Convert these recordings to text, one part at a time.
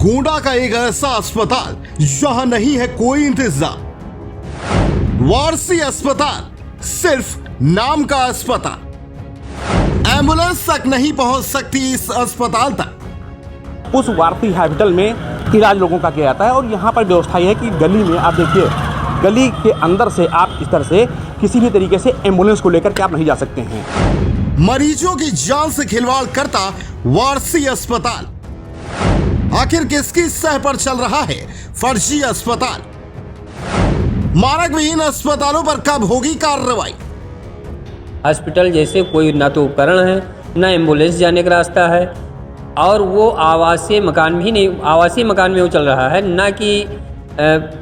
गोंडा का एक ऐसा अस्पताल जहां नहीं है कोई इंतजाम। वारसी अस्पताल सिर्फ नाम का अस्पताल। एम्बुलेंस तक नहीं पहुंच सकती इस अस्पताल तक। उस वारसी हॉस्पिटल में इलाज लोगों का किया जाता है और यहाँ पर व्यवस्था यह है कि गली में आप देखिए, गली के अंदर से आप इस तरह से किसी भी तरीके से एम्बुलेंस को लेकर के आप नहीं जा सकते हैं। मरीजों की जान से खिलवाड़ करता वारसी अस्पताल। आखिर किसकी सह पर चल रहा है फर्जी अस्पताल? मानक विहीन अस्पतालों पर कब होगी कार्रवाई? हॉस्पिटल जैसे कोई ना तो उपकरण है, ना एम्बुलेंस जाने का रास्ता है, और वो आवासीय मकान भी नहीं, आवासीय मकान में वो चल रहा है, ना कि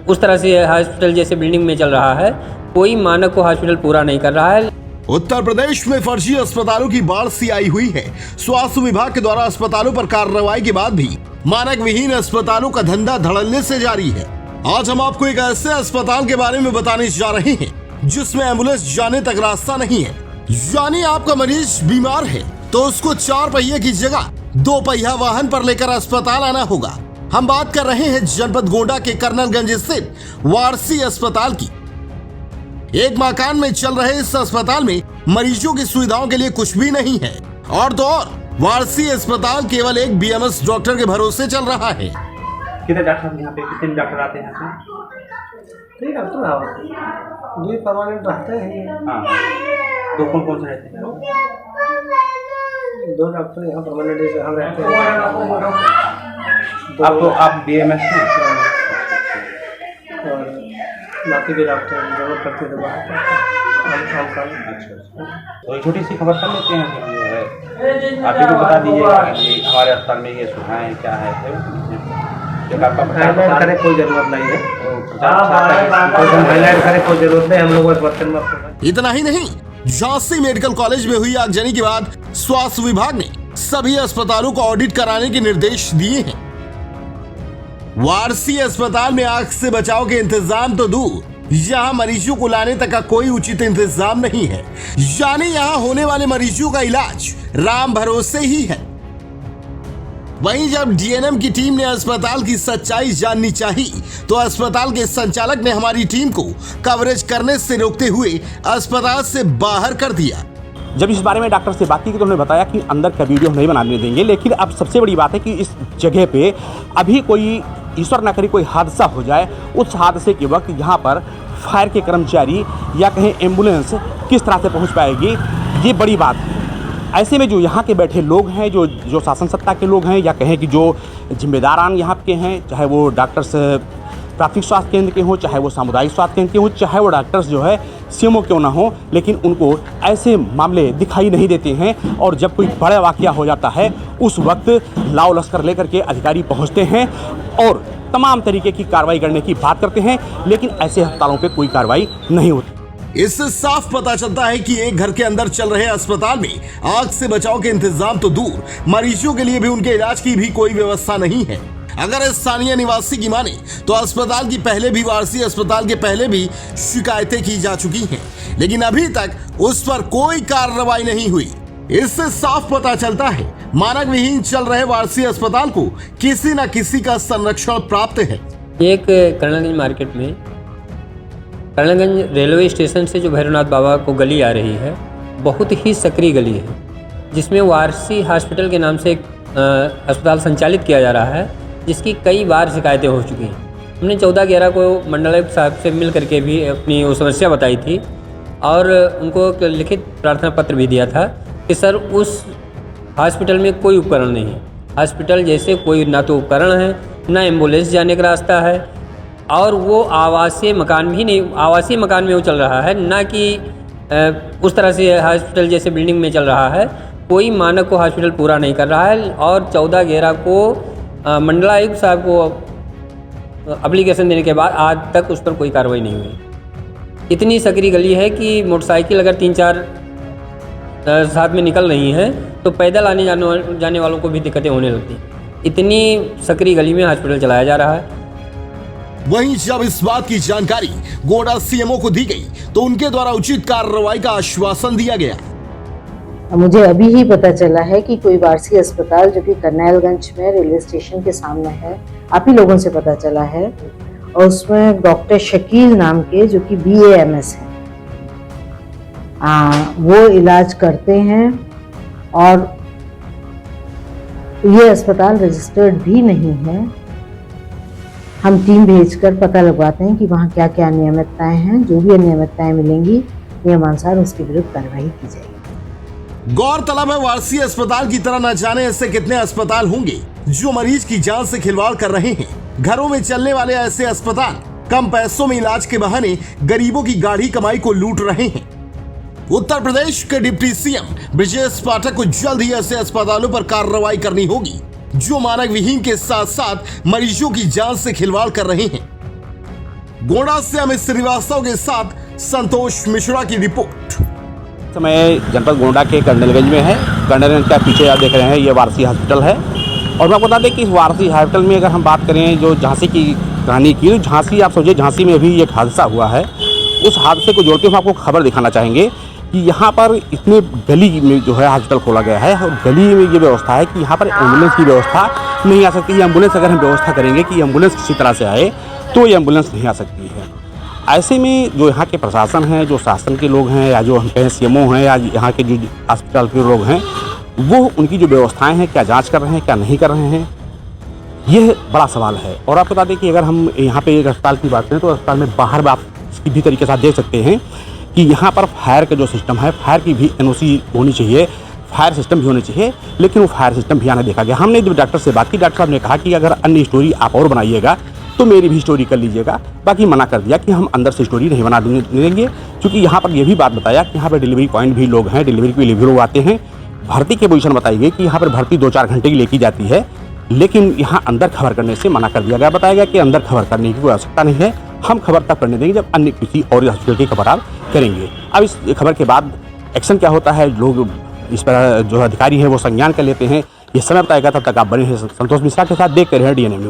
उस तरह से हॉस्पिटल जैसे बिल्डिंग में चल रहा है। कोई मानक को हॉस्पिटल पूरा नहीं कर रहा है। उत्तर प्रदेश में फर्जी अस्पतालों की बाढ़ सी आई हुई है। स्वास्थ्य विभाग के द्वारा अस्पतालों पर कार्रवाई के बाद भी मानक विहीन अस्पतालों का धंधा धड़ल्ले से जारी है। आज हम आपको एक ऐसे अस्पताल के बारे में बताने जा रहे हैं जिसमें एम्बुलेंस जाने तक रास्ता नहीं है। यानी आपका मरीज बीमार है तो उसको 4 पहिए की जगह 2 पहिया वाहन पर लेकर अस्पताल आना होगा। हम बात कर रहे हैं जनपद गोंडा के कर्नलगंज स्थित वारसी अस्पताल की। एक मकान में चल रहे इस अस्पताल में मरीजों की सुविधाओं के लिए कुछ भी नहीं है। और तो और वारसी अस्पताल केवल एक बीएमएस डॉक्टर के भरोसे चल रहा है। कितने डॉक्टर यहाँ पे, कितने डॉक्टर आते हैं यहाँ पे? डॉक्टर ये परमानेंट रहते हैं। हाँ, तो कौन से रहते हैं? 2 डॉक्टर यहाँ परमानेंट हम रहते हैं। आप बीएमएस हैं और बाकी भी डॉक्टर जरूरत पड़ती है बाहर अच्छा। तो छोटी सी खबर कर लेते हैं कि जो है आप भी बता दीजिएगा कि हमारे अस्पताल में ये सुविधाएं क्या है। हाईलाइट करे कोई जरूरत नहीं है, हाईलाइट करे कोई जरूरत नहीं। हम लोग इतना ही नहीं, झांसी मेडिकल कॉलेज में हुई आगजनी के बाद स्वास्थ्य विभाग ने सभी अस्पतालों को ऑडिट कराने के निर्देश दिए हैं। वारसी अस्पताल में आग से बचाव के इंतजाम तो दूर, यहाँ मरीजों को लाने तक का कोई उचित इंतजाम नहीं है। यानी यहाँ होने वाले मरीजों का इलाज राम भरोसे ही है। वहीं जब डीएनएम की टीम ने अस्पताल की सच्चाई जाननी चाही तो अस्पताल के संचालक ने हमारी टीम को कवरेज करने से रोकते हुए अस्पताल से बाहर कर दिया। जब इस बारे में डॉक्टर से बात की तो उन्होंने बताया कि अंदर का वीडियो नहीं बनाने देंगे। लेकिन अब सबसे बड़ी बात है कि इस जगह पे अभी कोई, ईश्वर ना करे, कोई हादसा हो जाए, उस हादसे के वक्त यहाँ पर फायर के कर्मचारी या कहीं एम्बुलेंस किस तरह से पहुँच पाएगी, ये बड़ी बात है। ऐसे में जो यहाँ के बैठे लोग हैं, जो शासन सत्ता के लोग हैं, या कहें कि जो जिम्मेदारान यहाँ के हैं, चाहे वो डॉक्टर्स प्राथमिक स्वास्थ्य केंद्र के हों, चाहे वो सामुदायिक स्वास्थ्य केंद्र के हों, चाहे वो डॉक्टर्स जो है सीएमओ क्यों ना हो, लेकिन उनको ऐसे मामले दिखाई नहीं देते हैं। और जब कोई बड़ा वाकया हो जाता है उस वक्त लाव लश्कर लेकर के अधिकारी पहुंचते हैं और तमाम तरीके की कार्रवाई करने की बात करते हैं, लेकिन ऐसे अस्पतालों पे कोई कार्रवाई नहीं होती। इससे साफ पता चलता है कि एक घर के अंदर चल रहे अस्पताल में आग से बचाव के इंतजाम तो दूर, मरीजों के लिए भी उनके इलाज की भी कोई व्यवस्था नहीं है। अगर स्थानीय निवासी की माने तो अस्पताल की पहले भी, वारसी अस्पताल के पहले भी शिकायतें की जा चुकी हैं, लेकिन अभी तक उस पर कोई कार्रवाई नहीं हुई। इससे साफ पता चलता है मानक विहीन चल रहे वारसी अस्पताल को किसी न किसी का संरक्षण प्राप्त है। एक कर्नलगंज मार्केट में, कर्नलगंज रेलवे स्टेशन से जो भैरवनाथ बाबा को गली आ रही है, बहुत ही सक्रिय गली है, जिसमें वारसी हॉस्पिटल के नाम से एक अस्पताल संचालित किया जा रहा है, जिसकी कई बार शिकायतें हो चुकी हैं। हमने 14/11 को मंडलायुक्त साहब से मिल करके भी अपनी वो समस्या बताई थी और उनको एक लिखित प्रार्थना पत्र भी दिया था कि सर, उस हॉस्पिटल में कोई उपकरण नहीं है। हॉस्पिटल जैसे कोई ना तो उपकरण है, ना एम्बुलेंस जाने का रास्ता है, और वो आवासीय मकान भी नहीं, आवासीय मकान में वो चल रहा है, ना कि उस तरह से हॉस्पिटल जैसे बिल्डिंग में चल रहा है। कोई मानक को हॉस्पिटल पूरा नहीं कर रहा है। और 14/11 को मंडलायुक्त साहब को एप्लीकेशन देने के बाद आज तक उस पर कोई कार्रवाई नहीं हुई। इतनी सक्रिय गली है कि मोटरसाइकिल अगर 3-4 साथ में निकल रही हैं तो पैदल आने जाने वालों को भी दिक्कतें होने लगती। इतनी सक्रिय गली में हॉस्पिटल चलाया जा रहा है। वहीं जब इस बात की जानकारी गोंडा सीएमओ को दी गई तो उनके द्वारा उचित कार्रवाई का आश्वासन दिया गया। मुझे अभी ही पता चला है कि कोई वारसी अस्पताल जो कि करनैलगंज में रेलवे स्टेशन के सामने है, आप ही लोगों से पता चला है, और उसमें डॉक्टर शकील नाम के जो कि BAMS हैं, वो इलाज करते हैं और ये अस्पताल रजिस्टर्ड भी नहीं है। हम टीम भेजकर पता लगवाते हैं कि वहाँ क्या क्या अनियमितताएं हैं। जो भी अनियमितताएं मिलेंगी नियमानुसार उसके विरुद्ध कार्रवाई की जाएगी। गौरतलब है वारसी अस्पताल की तरह न जाने ऐसे कितने अस्पताल होंगे जो मरीज की जान से खिलवाड़ कर रहे हैं। घरों में चलने वाले ऐसे अस्पताल कम पैसों में इलाज के बहाने गरीबों की गाढ़ी कमाई को लूट रहे हैं। उत्तर प्रदेश के डिप्टी CM ब्रजेश पाठक को जल्द ही ऐसे अस्पतालों पर कार्रवाई करनी होगी जो मानक विहीन के साथ साथ मरीजों की जान से खिलवाड़ कर रहे हैं। गोंडा से अमित श्रीवास्तव के साथ संतोष मिश्रा की रिपोर्ट। समय जनपद गोंडा के कर्नैलगंज में है। कर्नैलगंज का पीछे आप देख रहे हैं, ये वारसी हॉस्पिटल है। और मैं बता दें कि इस वारसी हॉस्पिटल में अगर हम बात करें जो झांसी की कहानी की, तो झांसी आप सोचिए, झांसी में भी एक हादसा हुआ है। उस हादसे को जोड़ के हम आपको खबर दिखाना चाहेंगे कि यहाँ पर इतने गली में जो है हॉस्पिटल खोला गया है, और गली में ये व्यवस्था है कि यहाँ पर एम्बुलेंस की व्यवस्था नहीं आ सकती। ये एम्बुलेंस अगर हम व्यवस्था करेंगे कि एम्बुलेंस किसी तरह से आए तो ये एम्बुलेंस नहीं आ सकती है। ऐसे में जो यहाँ के प्रशासन हैं, जो शासन के लोग हैं, या जो हम कहें CMO हैं, या यहाँ के जो अस्पताल के लोग हैं, वो उनकी जो व्यवस्थाएं हैं क्या जांच कर रहे हैं, क्या नहीं कर रहे हैं, ये बड़ा सवाल है। और आप बता दें कि अगर हम यहाँ पे एक अस्पताल की बात करें तो अस्पताल में बाहर आप इसकी भी तरीके से देख सकते हैं कि यहाँ पर फायर का जो सिस्टम है, फायर की भी NOC होनी चाहिए, फायर सिस्टम भी होने चाहिए, लेकिन वो फायर सिस्टम भी यहाँ नहीं देखा गया। हमने जब डॉक्टर से बात की, डॉक्टर साहब ने कहा कि अगर अन्य स्टोरी आप और बनाइएगा तो मेरी भी स्टोरी कर लीजिएगा। बाकी मना कर दिया कि हम अंदर से स्टोरी नहीं बना देंगे, क्योंकि यहाँ पर ये भी बात बताया कि यहाँ पर डिलीवरी पॉइंट भी लोग हैं, डिलीवरी के लिए भी लोग आते हैं। भर्ती की पोजीशन बताई गई कि यहाँ पर भर्ती 2-4 घंटे की लेकी जाती है, लेकिन यहाँ अंदर खबर करने से मना कर दिया गया। बताया गया कि अंदर खबर करने की कोई आवश्यकता नहीं है, हम खबर तब करने देंगे जब अन्य किसी और हॉस्पिटल की खबर आप करेंगे। अब इस खबर के बाद एक्शन क्या होता है, लोग इस पर जो अधिकारी हैं वो संज्ञान कर लेते हैं, ये समय बताएगा। तब तक आप बने हैं संतोष मिश्रा के साथ, देखते रहे DNM न्यूज़।